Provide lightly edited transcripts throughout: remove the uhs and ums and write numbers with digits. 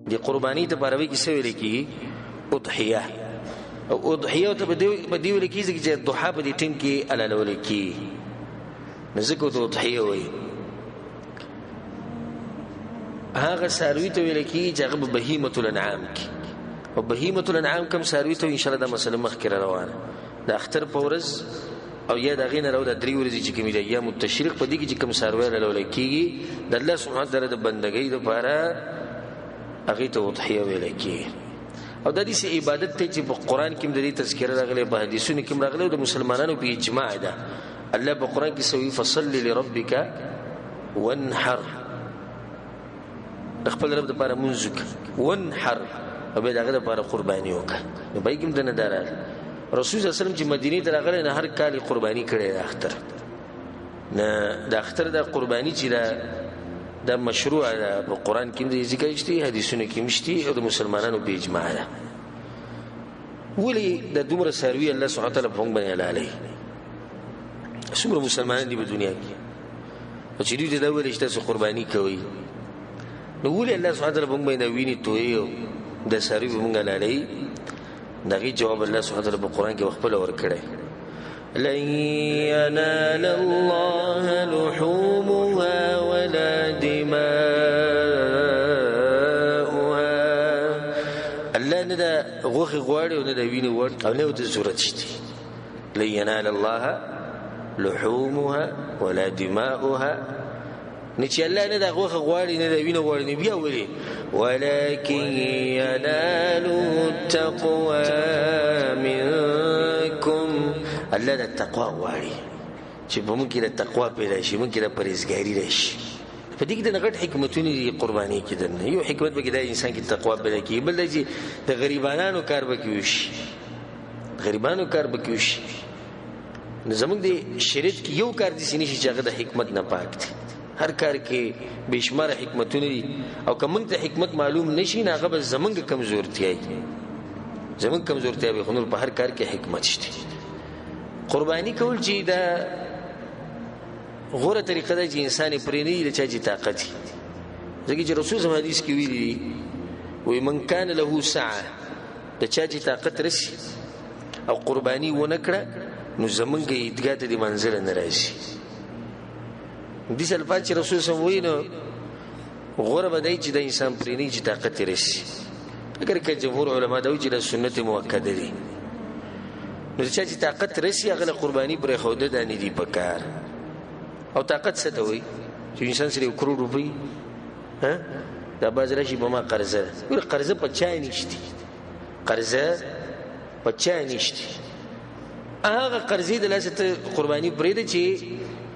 دی قربانی ته پاروي کې څه ویل کی اضحیه او اضحیه ته په دی ویل کی چې ضحا په دې ټیم کې علالول کی نزدیکو ته اضحیه وایي هغه ساروی ته ویل کی چې هغه بهیمه الانعام کی او بهیمه الانعام کوم ساروی ته ان شاء الله د مسله مخکې روانه د اختر په ورځ او یا د غینه راو د 3 ورځې چې کومې د ایام التشریق په دې کې چې کوم ساروی علالول کیږي د الله سبحانه وتعالى د بندګۍ لپاره هغه ته اضحیه ویل کی او د دې عبادت ته چې په قران کې د دې تذکرہ راغلي په حدیثونو کې راغلي د مسلمانانو په اجماع ده الله په قران کې سوي فصل لربک وانحر خپل رب لپاره منځک وانحر او به دغه لپاره قرباني وکړه نو به کوم د ندارال رسول الله صلی الله علیه وسلم چې مدینه ته راغلی نه هر کال قرباني کړي د اختر نه د اختر د قرباني چې د مشروع ده په قران کې د ذکر شته حدیثونو کې مشتي او د مسلمانانو په اجماع ده ولی د دومره سروي الله سبحانه وتعالى په باندې علی څومره مسلمانان دي په دنیا کې او چې دوی د اول اشته قرباني کوي نو ولی الله سبحانه وتعالى په باندې ویني توي د سروي په باندې علی دغه جواب الله سبحانه وتعالى په قران کې خپل ور کړی لن ينال الله لحومها ولا دماؤها الله نه دا غوخي غواړي او نه دا ویني ور او نه د صورت شته لن ينال الله لحومها ولا دماؤها نچ الله نه دا غوخه غواړي نه دا وینه غواړي نه بیا ولي ولكن ينال التقوى منكم الله دا تقوا غواړي چې په موږ کې د تقوا پیدا شي موږ کې د پرهیزګاری راشي په دې کې د غټ حکمتونه دي قرباني کې دنه یو حکمت به کې د انسان کې تقوا پیدا کوي بل چې د غریبانو کار وکوي غریبانو کار وکوي زموږ د شریعت کې یو کار دي سني چې هغه د حکمت نه پاک دي هر کار کې بشمار حکمتونه دي او کوم ته حکمت معلوم نشي نه هغه زمونږ کمزورتیا دي زمونږ کمزورتیا به خنور په هر کار کې حکمت شته قرباني کول چې دا غوره طریقه ده چې انسان پرې نه لچا چې طاقت ځکه چې رسول الله حدیث کې ویلي وي من کان له سعه د چا چې طاقت رسي او قرباني ونکړه نو زمونږ ایدګا ته د منزل نه راشي دي الفاظ چې رسول الله وینو غوړه بدای چې د انسان پرې نه چې طاقت رسي اگر که جمهور علما دا وایي چې د سنت موکده دي نو چې طاقت رسي هغه قرباني پر خوده د نه دی پکار او طاقت څه ته وایي چې انسان سره 1 کروڑ روپۍ ها دا بازار شي په ما قرضه ور قرضه په چا نشتی قرضه په چا نشتی هغه قرضې د لاسه قرباني پرې ده چې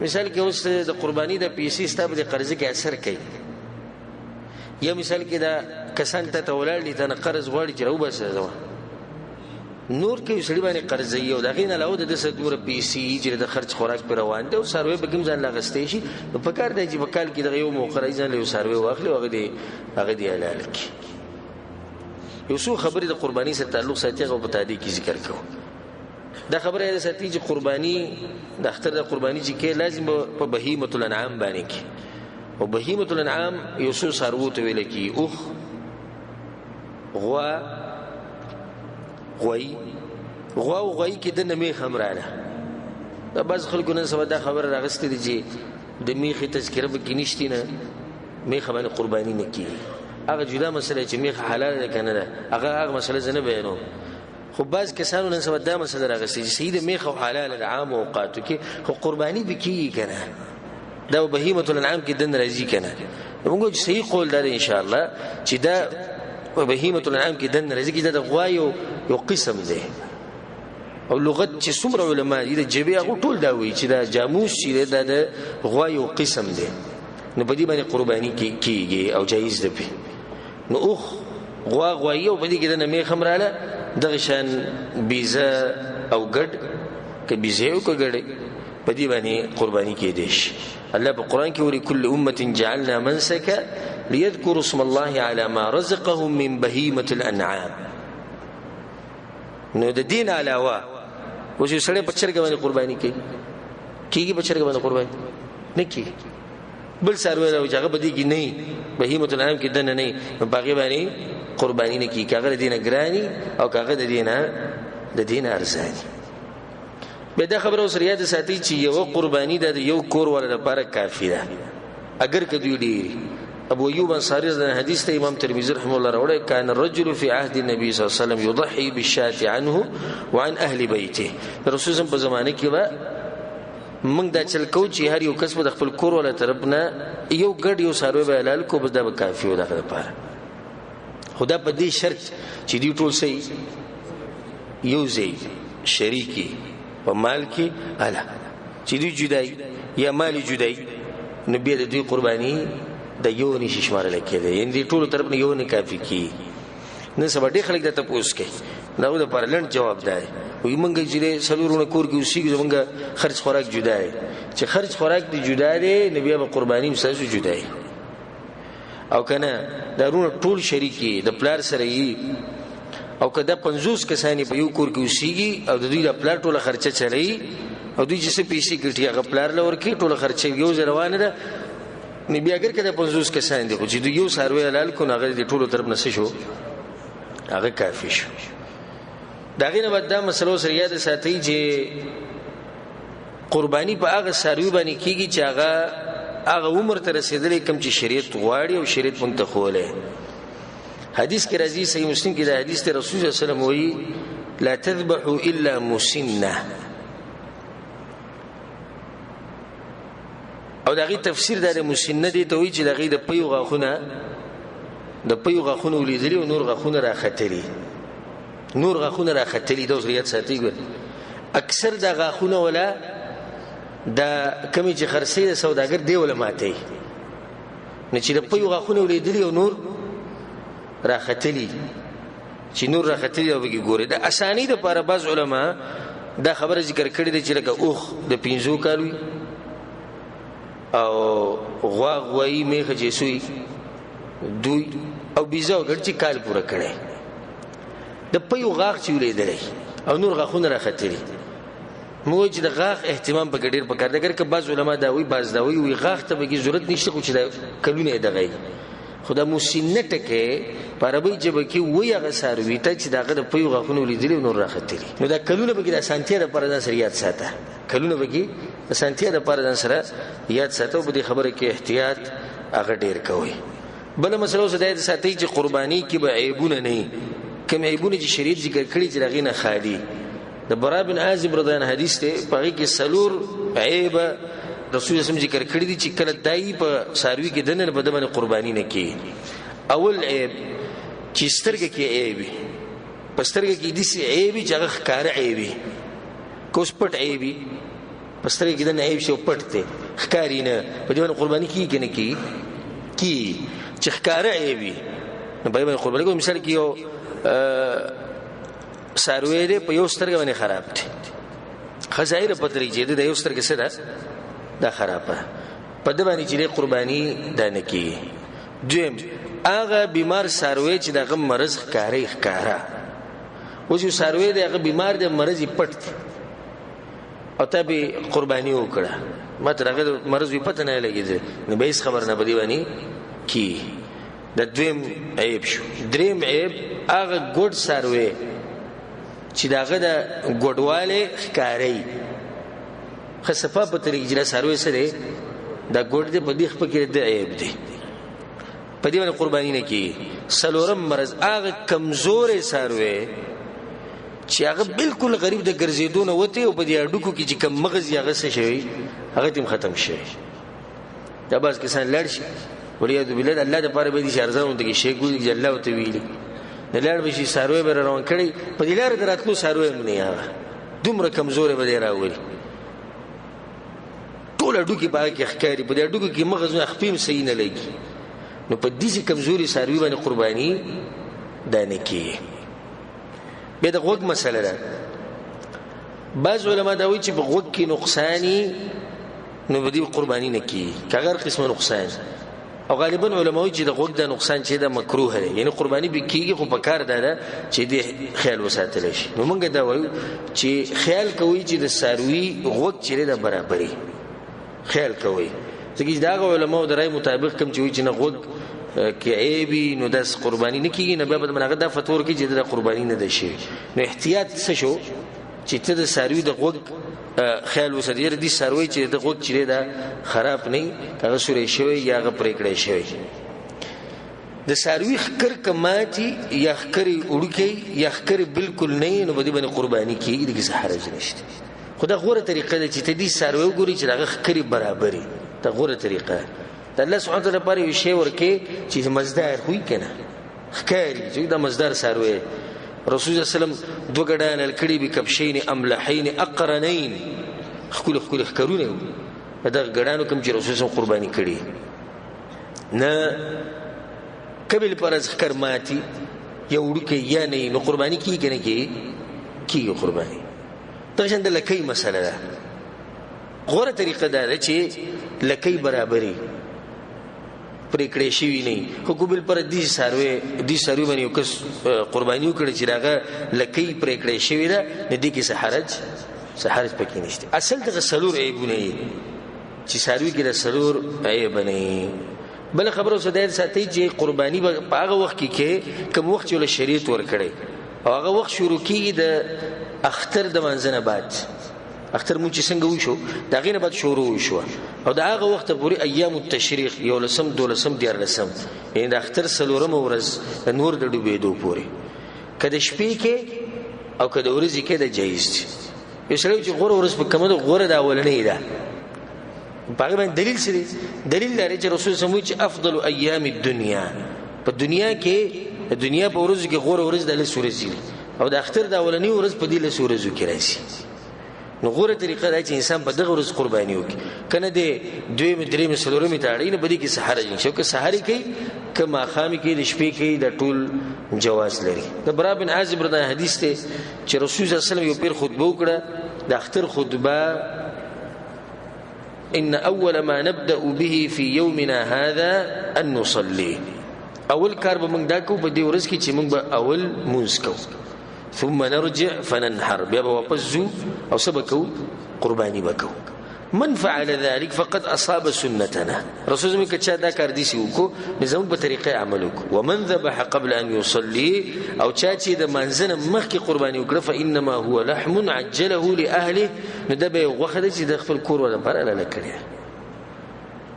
مثال کې اوس د قرباني د پیسې ستاب د قرض کې اثر کوي یا مثال کې دا کسان ته تولل دي ته قرض غواړي چې راو بس نور کې سړي باندې قرض یې او دغه نه لاو د سدور پیسې چې د خرج خوراک پر روان دي او سروي بګم ځان لغستې شي په کار دی چې وکال کې دغه یو موقره ځان له سروي واخلي هغه دی حلال کی یو څو خبرې د قرباني سره تعلق ساتي او په تادی کې ذکر کوم دا خبره ده ساتي چې قرباني د اختر د قرباني چې کې لازم په بهیمه الانعام باندې کې او بهیمه الانعام یو څو سارو ته ویل کی اوخ غوي کې د نمی خمرانه دا بس خلکو نن سبا دا خبره راغستې دي چې د میخي تذکره به کې نشتی نه میخه باندې قرباني نه کی هغه جدا مسله چې میخه حلال ده کنه ده هغه مسله زنه بیانو خو باز کسانو نن سبا دا مسله راغستې چې سید میخه حلال ده عام اوقاتو کې خو قرباني بکی کنه دا بهیمه الانعام کې دن راځي کنه موږ صحیح قول دار ان شاء الله چې دا بهیمه الانعام کې دن راځي کې دا غوایو یو قسم دی او لغت چې څومره علما دي د جبه هغه ټول دا وایي چې دا جاموس چې دا د غوایو قسم دی نو په دې باندې قرباني کیږي او جایز ده نو اوخ غوایو په دې کې د نمی خمراله دغه شان بیزه او ګډ کې بیزه او ګډ په دې باندې قرباني کېدې شي الله په قران کې وری کل امه جعلنا منسكا ليذكروا اسم الله على ما رزقهم من بهيمه الانعام نو د دین علاوه وشي سره بچرګ باندې قرباني کوي کیږي بچرګ باندې قرباني نه کیږي بل ساروی راو چې هغه بدی کې نه بهیمه الانام کې دنه نه باغی باندې قربانی نه کی کاغه دینه ګرانی او کاغه د دینه ارزانی. به دا خبره اوس ریاض ساتي چې یو قربانی د یو کور ولا لپاره کافی ده اگر کدی ډیر. ابو ایوب انصاری د حدیث ته امام ترمذی رحمه الله راوړی کان الرجل فی عهد النبي صلی الله علیه وسلم یضحی بالشاة عنه وعن اهل بیته. رسول الله په زمانه کې و موږ دا چل کو چې هر یو کس په خپل کور ولا طرف نه یو ګډ یو ساروی به حلال کو بس دا به کافی و دغه لپاره. خدا په دې شرط چې دی ټول صحیح یو ځای شریکی په مال کې الا چې دی جدای یا مال جدای نو بیا د دوی قربانی د یو نشي شمارل کېده یعنی ټول طرف نه یو نه کافی کی. نن سبا ډېر خلک دا تاسو کوي دا د پارلمان جواب دی وي مونږ چې سلورونه کور کې اوسېږي مونږ خرج خوراک جدا دی چې خرج خوراک دی جدا دی نبی به قربانی مساسو جدا دی او کنه دارونه ټول شریکی د پلار سره یي او کدا 50 کسانی په یو کور کې اوسېږي او د دوی د پلار ټوله خرچه چلای او دوی چې څه پیسې ګټي هغه پلار لور کې ټوله خرچه یو روانه ده نبی اگر کده 50 کسان دي چې دوی یو ساروی حلال کو هغه د ټولو طرف نس شو هغه کافی شو. داغه نه بعد دا مسلو سره یاد ساتي چې قربانی په هغه ساروی باندې کیږي چې هغه عمر ته رسیدلې کم چې شریعت غواړي او شریعت مونږ ته خوله. حدیث کې راځي صحیح مسلم کې دا حدیث ته رسول الله صلی الله علیه وسلم وایي لا تذبحوا الا مسنه او دغه تفسیر د مسنه دی ته وی چې دغه د پیو غاخونه ولیدلی او نور غاخونه راختلی د ریاض ساتي ګر اکثر د غاخونه ولا د کمی چې خرڅې د سوداګر دی ولا ماته نه چې د پیو غاخونه ولیدلی او نور راختلی چې نور راختلی او بګي ګوره د اسانی د لپاره بعض علما دا خبره ذکر کړی دی چې لکه اوخ د 15 کالو او غواغوی میخه جسوی دوی او بیزو ګر چې کال پوره کړي د پیو غاخ چې ولیدلی او نور غاخونه راختلی مو چې د غاخ اهتمام په ګډیر پکړ دګر ک بعض علما دا وی بعض دا وی غاخ ته به ضرورت نشته خو چې دا کلونه دغی خدا مسنه ټکه پربې جبه کې وی هغه ساروی ته چې داغه د پیو غاخونه ولیدلی نور راختلی نو دا کلونه به د سانتیا د پردان سره یاد ساته کلونه به کې د سانتیا د پردان سره یاد ساتو په دې خبره کې احتیاط هغه ډیر کوي. بل مسله زده د ساتي چې قرباني کې به عیبونه نه کوم عیبونه چې شریعت ذکر کړی چې رغینه خالی د برا بن عازب رضی الله عنه حدیث ته پغې کې سلور عیب رسول الله ذکر کړی دي چې کله دای په ساروی کې دنه په دمن قرباني نه کی. اول عیب چې سترګه کې عیب په سترګه کې دي سي عیب چې هغه ښکار عیب کوس پټ عیب په سترګه کې دنه عیب شو پټ ته ښکاری نه په دمن قرباني کی کنه کی چې ښکار عیب نو په دمن قرباني کو مثال کې یو ساروی دې په یو سترګه باندې خراب دي خزائر په طریقې دې د یو سترګه سره دا خرابه په دې باندې چې قرباني ده نه کی. دویم هغه بیمار ساروی چې دغه مرز ښکارا او چې ساروی دغه بیمار د مرز پټ او ته به قرباني وکړه ماته هغه مرز یې پته نه لګیږي نو به هیڅ خبر نه بدی ونی کی. د دویم عیب شو. دریم عیب هغه ګډ ساروی چې داغه د ګډواله ښکاری خصفه په طریق جلا ساروی سره دا ګډ دې په دې خپل د عیب دی په دې باندې قرباني نه کی. سلورم مرز هغه کمزور ساروی چې هغه بالکل غریب د ګرځیدونه وته او په دې اډوکو کې چې کم مغز یې هغه څه شوی هغه تیم ختم شي دا بس کسان لړ شي ولیاذ بالله الله د پاره به دي شرزاون دي شي ګول چې الله وته ویلي د لړ به شي ساروی به روان کړي په دې لار دراتلو ساروی نه یاره دومره کمزور به دی راوړي ټول اډوکی په کې ښکاری په دې اډوکو کې مغز نه خپیم صحیح نه لګي نو په دې کمزوري ساروی باندې قرباني دانه کی. به د غوږ مسله ده بعض علما دا وایي چې په غوږ کې نقصانی نو به دې قرباني نه کی کغیر قسم نقصان او غالبا علما وایي چې د غوږ د نقصان چې دا مکروه دی یعنی قرباني به کیږي خو په کار ده چې دې خیال وساتل شي. نو موږ دا وایو چې خیال کوي چې د ساروی غوږ چې د برابرۍ خیال کوي ځکه دا علماء د رای مطابق کوم چې وایي چې نه غوږ کې عیبي نو داس قرباني نه کیږي، نه بیا به منغه دا فتور کې چې د قرباني نه ده شي. نو احتیاط څه شو چې ته د ساروی د غوږ خیال وساتې دي ساروی چې د غوږ چیرې دا خراب نه هغه سورې شوی یا هغه پرې کړی شوی. د ساروی خکر کماتی یا خکر وړکی یا خکر بالکل نه نو بده باندې قرباني کیږي د څه حرج نشته. خدا غوره طریقه ده چې ته دې ساروی وګوري چې هغه خکر برابرې ته غوره طریقه د الله سبحانه وتعالى لپاره یو شی ورکې چې مزدار خوې کنه خکاری چې دا مزدار ساروی. رسول الله صلی الله علیه وسلم دو غډان الکړي به کبشین املحین اقرنین خکول خکرونه دا غډانو کوم چې رسول الله قرباني کړي نه قبل پر از خکر ماتی یا وړکې یا نه نو قرباني کیږي کنه کیږي قرباني. دا څنګه لکې مسله ده. غوره طریقه ده چې لکې برابرې پریکړې شي نه خو قبل پر دې ساروي باندې یو کس قرباني وکړي چې راغه لکې پریکړې شي ده نه دي کې څه حرج پکې نشته. اصل د سلور عیبونه چې ساروي کې د سلور عیب نه. بل خبره سده ساتي چې قرباني په هغه وخت کې کوم وخت ول شریعت ور کړی او هغه وخت شروع کیږي د اختر د منځنه بعد. اختر مونږ چې څنګه وشو دا غینه بعد شروع وشو او دا هغه وخت پورې ایام التشریق یو لسم دولسم دیار لسم یعنی د اختر سلورم ورځ نور د ډوبېدو پورې کله شپې کې او کله ورځې کې د جایز دي. یو سره چې غوړ ورځ په کومه غوړه دا ولنې ده باغ باندې دلیل سره دلیل لري چې رسول سموي چې افضل ایام الدنيا په دنیا کې د دنیا په ورځ کې غوړ ورځ د لسورځ او د اختر د اولنی ورځ په دې لسورځو کې راځي. نو غوره طریقه دا چې انسان په دغه ورځ قرباني وکړي کنه د دوی مدري مسلورمي تاړي نه بدی کې سحر شي که سحر کوي کما خامي کې د شپې کې د ټول جواز لري. د برا بن عازب رضی حدیث ته چې رسول الله صلی الله علیه وسلم یو پیر خطبه وکړه د اختر خطبه ان اول ما نبدا به في يومنا هذا ان نصلي. اول کار به موږ دا کو په دې ورځ کې چې موږ به اول مونږ کوو ثم نرجع فننحر بیا به واپس ځو او سبکو قرباني وکړو. من فعل ذلك فقد اصاب سنتنا. رسول الله کچا دا کار دي سو کو نظام په طریقې عمل وکړو. ومن ذبح قبل ان يصلي او چا چې د منځنه مخکې قرباني وکړه فانما هو لحم عجله لاهله نو دا به غوخه چې د خپل کور ولا پر اله کړی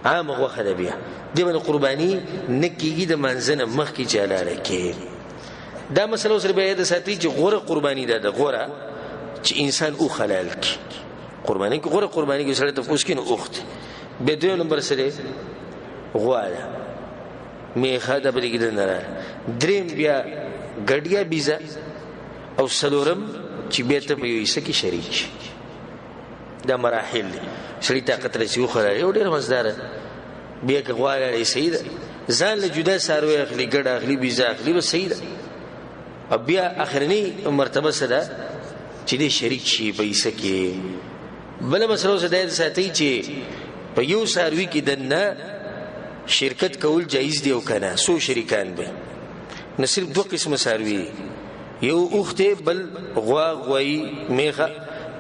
عام غوخه ده بیا دی باندې قرباني نکیږي د منځنه مخکې چاله کې. دا مسله سره به د ساتي چې غوره قرباني ده د غوره چې انسان او خلال کی قرباني کې غوره قرباني کې سره ته اوس کې نو اخت به دوه نمبر سره غواړه میخه د بری کې نه دریم بیا ګډیا بيزا او سلورم چې به ته په یو څه کې شریک دا مراحل شری طاقت رسیو خلال یو ډیر مزدار بیا کې غواړه سید ځان له جدا ساروي اخلي ګډ اخلي بيزا اخلي به سید بیا اخرنی مرتبه سره چې دې شریک شي پیسې کې. بل مسله زده ساتي چې په یو ساروي کې دنه شرکت کول جایز دی او کنه سو شریکان به نه صرف دوه قسم ساروي یو اوخته بل غوي میخه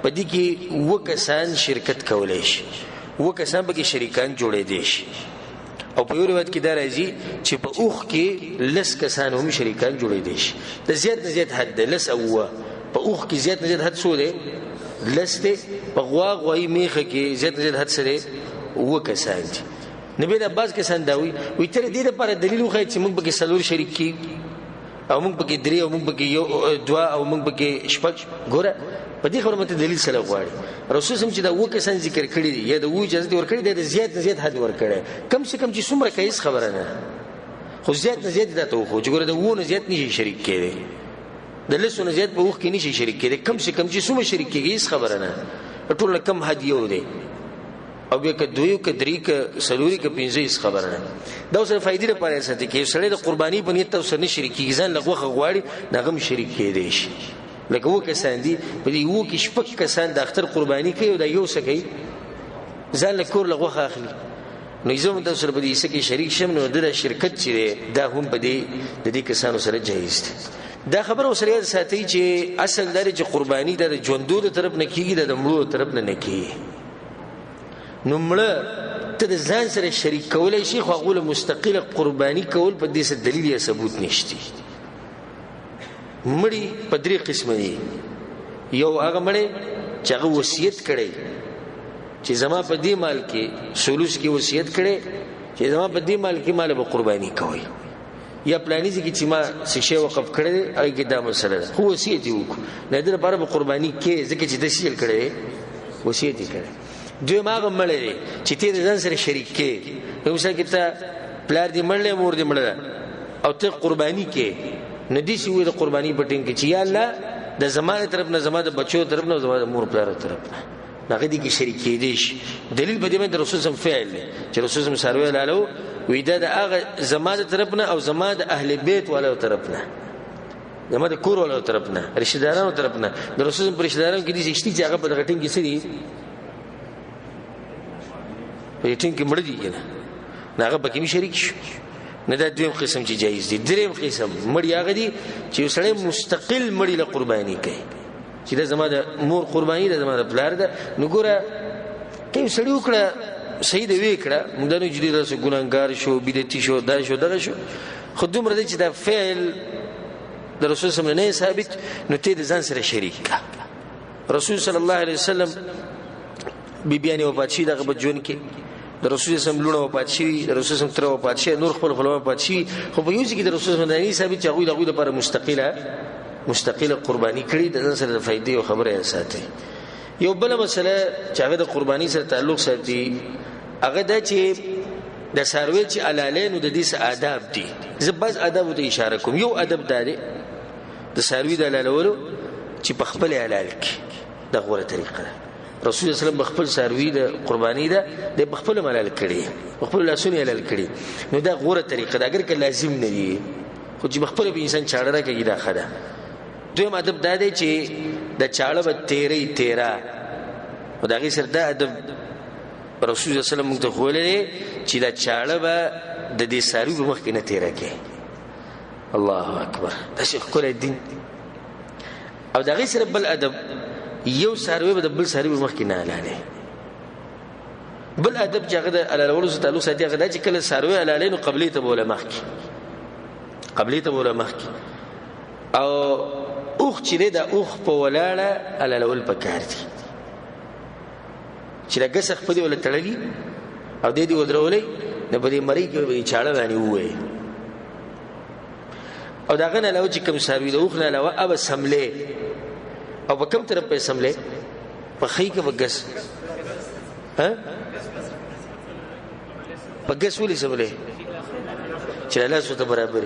په دې کې وکسان شرکت کولای شي وکسان به کې شریکان جوړې دي شي او په یو روایت کې دا راځي چې په اوخ کې لس کسان هم شریکان جوړې دي شي. د زیات حد لس او په اوخ کې زیات حد سو دی لس ته په غوي میخه کې زیات حد سره وکسان دي. نبی د عباس کسان دا وی تر دې لپاره دلیل خو چې موږ به کې سلور شریک کی او موږ به کې درې او موږ به کې یو دوا او موږ به کې شپږ ګوره په دې خبره مته دلیل سره غواړي. رسول سم چې دا وکسان ذکر کړی دی یا د وو اجازه ور کړی دی د زیات حد ور کړی کم سے کم چې څومره کیس خبره نه خو زیات دا ته خو چې ګوره د وو نه زیات نشي شریک کېږي د لسو نه زیات په وخت کې نشي شریک کېږي کم سے کم چې څومره شریک کېږي هیڅ خبره نه ټول کم حد یو دی او بیا که دویو که درې که سلوري که پنځه هیڅ خبره نه. دا اوس فائدې لپاره ساتي کې سړی د قرباني په نیت اوس نه شریک کېږي ځان لغوخه غواړي دغه شریک کېدی شي لکه وو کسان دي په دې وو کې شپږ کسان د اختر قرباني کوي او دا یو څه کوي ځان له کور لغوخه اخلي نو زموږ د سره په دې څه کې شریک شم نو د شرکت چې دا هم په دې د دې کسانو سره جایز دي. دا خبره وسره ساتي چې اصل لري چې قرباني د ژوندو د طرف نه کیږي د مړو طرف نه کیږي. نو مړه ته د ځان سره شریک کولای شي خو هغه مستقله قرباني کول په دې سره دلیل یا ثبوت نشته مړی په درې قسمه دي یو هغه مړی چې هغه وصیت کړي چې زما په دې مال کې ثلث کې وصیت کړي چې زما په دې مال کې مال به قرباني کوي یا پلانیږي چې ما څه شی وقف کړی هغه کې دا مسله ده خو وصیت وکړو نه در لپاره به قرباني کې ځکه چې د شیل کړي وصیت کړي دوی ما غمړې چې ته ځان سره شریک کې نو څنګه کې ته پلار دې مړلې مور دې مړله او ته قرباني کې ندی شي وې د قرباني پټین کې چې یا الله د زمانه طرف نه زماده بچو طرف نه زماده مور پلار طرف نه هغه دي کې شریک کېدې شي دلیل په دې باندې رسول الله فعل چې رسول الله سروي لاله وې دا هغه زماده طرف نه او زماده اهل بیت ولا طرف نه زماده کور ولا طرف نه رشتہ دارانو طرف نه د رسول الله پر رشتہ دارانو کې دي چې هغه په غټین کې سړي په یتیم کې مړ دي نه هغه پکې شریک شي نه دا دویم قسم چې جایز دي دریم قسم مړی هغه دي چې سړی مستقل مړی له قرباني کوي چې دا زما د مور قرباني ده زما د پلار ده نو ګوره کې سړی وکړه صحیح دی وکړه موږ نه جدي راسو ګناګار شو بدعتي شو دا شو دغه شو خو دومره دي چې دا فعل د رسول صلی الله علیه وسلم ثابت نو ته د ځان سره شریک رسول صلی الله علیه وسلم بیبیانه وفات شي دغه بجون کې د رسول سم لونه وفات شي د رسول سم تر وفات شي نور خپل وفات شي خو په یوه کې د رسول سم دانی ثابت چې هغه لپاره مستقله قرباني کړي د ځان سره د فائدې او خبره ساتي یو بل مسله چې هغه د قرباني سره تعلق ساتي هغه د چې د ساروي چې علالین د دې آداب دي زباز آداب ته اشاره کوم یو ادب دی د ساروي د علالولو چې په خپل علال کې د غوړه طریقه رسول الله صلی الله علیه وسلم خپل ساروي د قرباني ده د خپل ملال کړي خپل لاسونه علال کړي نو دا غوړه طریقه ده اگر که لازم نه وي خو چې خپل به انسان چاړه راکړي دا خده دویم ادب دا دی چې د چاړه به تیرا او دا غي سره دا ادب رسول الله صلی الله علیه وسلم ته خولې چې دا چاړه به د دې ساروي په مخ کې نه تیرا کې الله اکبر دا شیخ کول دین او دا غي سره بل ادب یو ساروي به د بل ساروي مخ کې نه لاله بل ادب چې هغه د علالولو سره تعلق ساتي هغه چې کله ساروي علالینو قبلي ته بوله مخ کې او اوخ چې دا اوخ په ولاړه علالول پکار دي چې دا غسخ په دې ول تړلې او دې ودرولې نه په دې مری کې به چاړه باندې وې او دا غنه لو چې کوم ساروي د اوخ نه علاوه اب سملې او په کوم طرف په سملې په خې کې وګس ها په ګس ولې سملې چې له څه ته برابر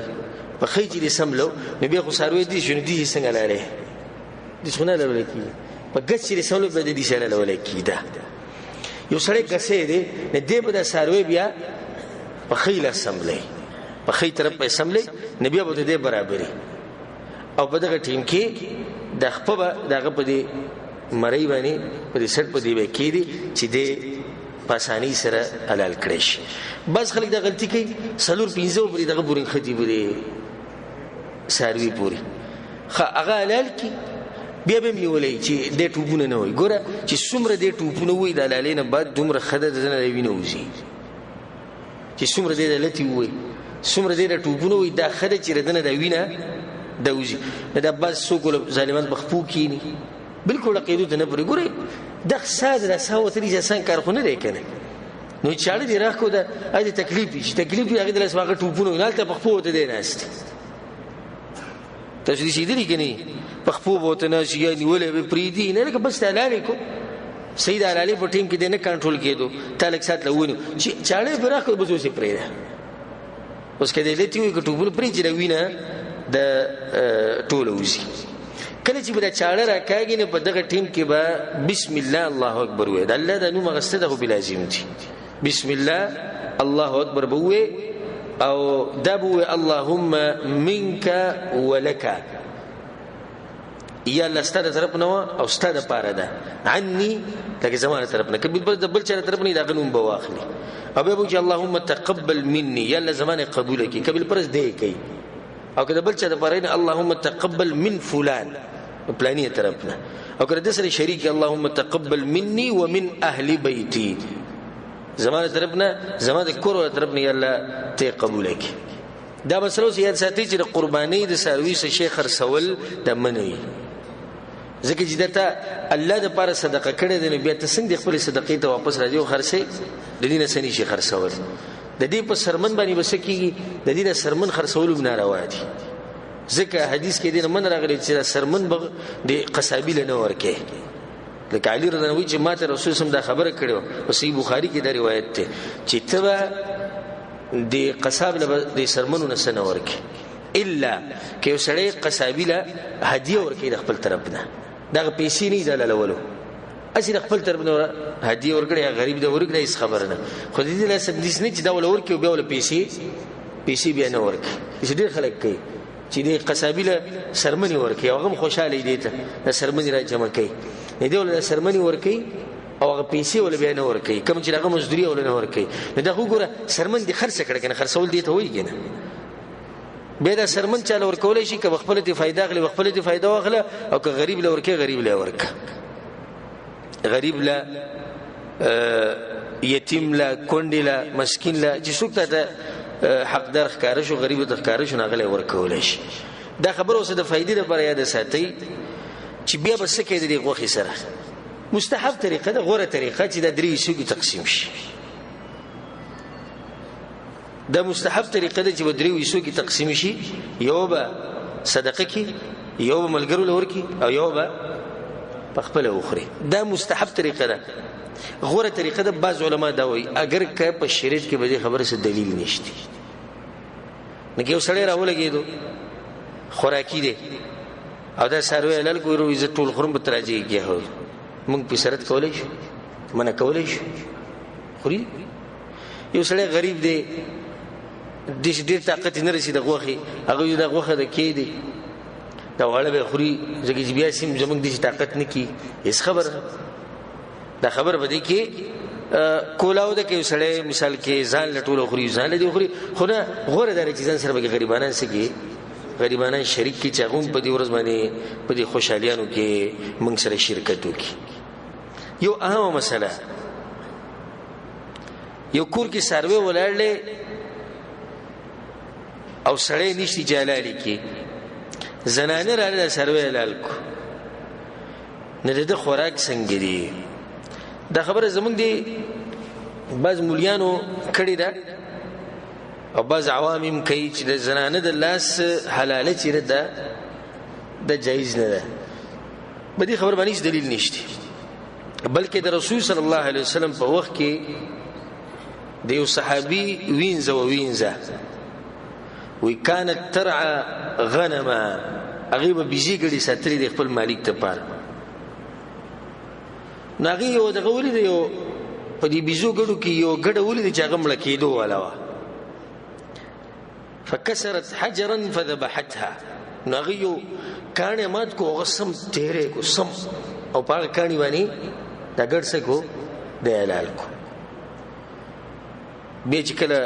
په خې چې سملو نو بیا خو ساروي دي شنو دي څنګه لاله دي څنګه لاله کی په ګس چې سملو به دي څنګه لاله کی دا یو سړی ګسې دي نه دې په ساروي بیا په خې لا سملې په خې طرف په سملې نبي ابو دې برابرې او په دغه ټیم کې د خپل دغه په دې مړی باندې په دې سټ په دې کې دي چې دې پاسانی سره حلال کړي شي بس خلک دا غلطي کوي سلور پینځو په دغه بورین ختی بری ساروي پوری هغه حلال کی بیا به نیولې چې دې ټوبونه نه وي ګوره چې څومره دې ټوبونه وي د حلالینه بعد دومره خده د نه ویني وځي چې څومره دې لتی وي څومره دې ټوبونه وي دا خده چې ردنه د وینه دوزي دا بس سو کول ظالمان بخپو کینی بالکل عقیدت نه پوری ګوره د خساد را ساو ترې ځان کارخونه دی کنه نو چاړه دی راخو دا اې تکلیف هغه د لاس واغه ټوپونه نه ته بخپو ته دی ناست تاسو دې دې کني بخپو وته نه شي نیولې به پریدي نه لکه بس تعالی کو سید علی په ټیم کې دې نه کنټرول کېدو تعلق سات لونه چې چاړه به راخو بزو سي پریدا اوس کې دې لته یو ټوپونه پریږي دا وینه د ټولوزي کله چې بده چاړه راکاږي نه په دغه ټیم کې به بسم الله الله اکبر وې د الله د نوم غسته به لازم دي بسم الله الله اکبر بوې او دبو اللهم منك ولك یا الله ستاسو طرف نه او ستاسو پاره ده عني لکه زمانه طرف نه کبي بل چا طرف نه دا غنوم بواخلي او به چې اللهم تقبل مني یا الله زمانه قبول کی کبي پرز دی کی او کله بل چا د پاره نه اللهم تقبل من فلان پلانیه طرف نه او کله د سره شریک اللهم تقبل مني ومن اهل بيتي زمانه طرفنا زمانه کور ول طرفنا یا الله ته قبول کړي دا مسلو یاد ساتي چې قرباني د سرویس شیخ خرڅول د منوي ځکه چې دته الله د پاره صدقه کړې ده نو بیا ته څنګه خپل صدقې ته واپس راځي او خرڅي د دې نه سني شي خرڅول د دې په سرمن باندې بس کیږي د دې سرمن خرڅول بنا روا دي ځکه حدیث کې دې من راغلی چې سرمن د قصابی له نور کې لکه علی رضی الله عنه چې ماته رسول سم دا خبره کړو او صحیح بخاری کې دا روایت ده چې تبا د قصاب له د سرمنو نه سن ورکه الا کې وسړی قصابی له هدیه ورکې د خپل طرف نه دا پیسې نه دلالولو اصل خپل طرف نه هدیه ورکړي غریب د ورکړي هیڅ خبر نه خو دې له سب دې نه چې دا ورکې او بیا ول پیسې بیا نه ورکې چې ډېر خلک کوي چې دې قصابی له سرمنی ورکې او هم خوشاله دي ته سرمنی را جمع کوي نه دی ول سرمنی ورکې او هغه پیسې ول بیا نه ورکې کوم چې هغه مزدوري ول نه ورکې نو دا وګوره سرمن دي خرڅ کړه کنه خرڅول دي ته وایي کنه به دا سرمن چاله ورکول شي که خپل ته فائدہ غلي خپل ته فائدہ واخله او که غریب له ورکې غریب له ورکه غریب له یتیم له کونډی له مسکین له چې څوک ته حقدار ښکار شو غریب ته ښکار شو نه غلي ورکول شي دا خبره اوسه د فائدې لپاره یاد ساتي چې بیا بس کې د غوخي سره مستحب طریقه ده غوره طریقه چې د درې شګو تقسیم شي دا مستحب طریقه ده چې د درې شګو تقسیم شي یو به صدقه کې یو به ملګرو لور کې او یو به خپل اخري دا مستحب طریقه ده غوره طریقه ده بعض علما دا وایي اگر که په شریعت کې به خبره څه دلیل نشته نه کې وسړی راولګېدو خوراکي دي او دا سروي لال کوو عزت ټول خرم به تراځي کیه موږ په شرط کولای شو منه کولای شو خوري یو سړی غریب دی د ډېر طاقت نه رسید غوخي هغه د غوخه د کې دی دا وړه به خوري ځکه چې بیا سیم زموږ د طاقت نه کی هیڅ خبر دا خبر بده کې کولاو د کې سړی مثال کې ځان لټول خوري ځان لدی خوري خو نه غوړه د ځان سره به غریبانان سګي غریبانان شریک کی چاغون په دې ورځ باندې په دې خوشحالیانو کې موږ سره شرکت وکي یو اهم مسله یو کور کې سروي ولاړلې او سړی نشي جلالي کې زنانه راځي سروي لالکو نه د خوراک څنګه دی دا خبره زمونږ دی بعض مولیانو کړی دا او بعض عوامم کوي چې د زنانه د لاس حلاله چیرې ده د جایز نه ده په دې خبر باندې دلیل نشته بلکې د رسول صلی الله علیه وسلم په وخت کې د یو صحابي وینځه وی كانت ترعى غنما غیبه بيزي ګړي ساتري د خپل مالک ته پاره ناغي یو دغه ولید یو په دې بيزو ګړو کې یو ګډه ولید چې هغه مړ کېدو والا فكسرت حجرا فذبحتها ناغي یو کانه مات کو غسم تیرې کو سم او پاګه کانی باندې دا ګډ سکو د حلال کو به چې کله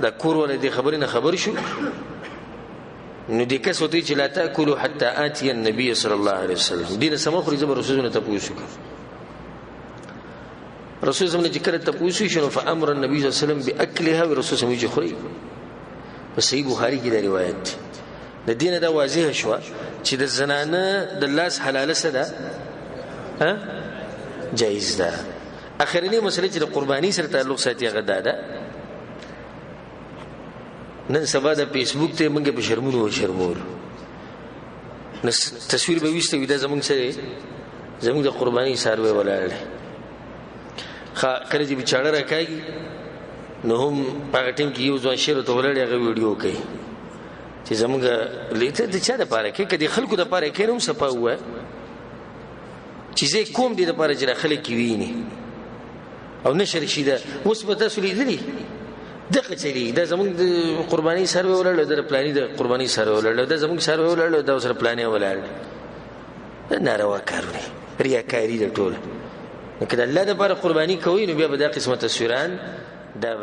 دا کور ولې د خبرینه خبر شو نو د کس وتی چې لا تاكلوا حتى اتي النبي صلى الله عليه وسلم دینه سمخري زبر رسولونه ته پوښتنه رسول الله چې کړه ته پوښتنه شنو فامر النبي صلى الله عليه وسلم باكلها ورسول الله چې خوري په صحیح بخاری کې دا روایت د دینه دا واضح شو چې د زنانه د لاس حلاله سره ها جایز ده اخرنی مسله چې د قرباني سره تعلق ساتي غدا ده نن سبا د فیسبوک ته موږ په شرمول نو تصویر به وشته وي دا زمونږ سره زمونږ د قرباني سروي ولاړ کله چې بچاړه راکاږي نو هم هغه ټیم کې یو ځوان شیر ته ولاړ هغه ویډیو کوي چې زمونږ لیته د چا د پاره کې کدي خلکو د پاره کې نوم صفه وای چې زه کوم دي د پاره چې خلک ویني او نشر شي دا اوس په تاسو لیدلی دغه چلی دا زمونږ د قرباني سروي ولاړ د پلاني د قرباني سروي ولاړ د زمونږ سروي ولاړ د سره پلاني ولاړ ناروا کارونه ریاکاری د ټول کله الله د پر قرباني کوي نو بیا به د قسمت تصویران دا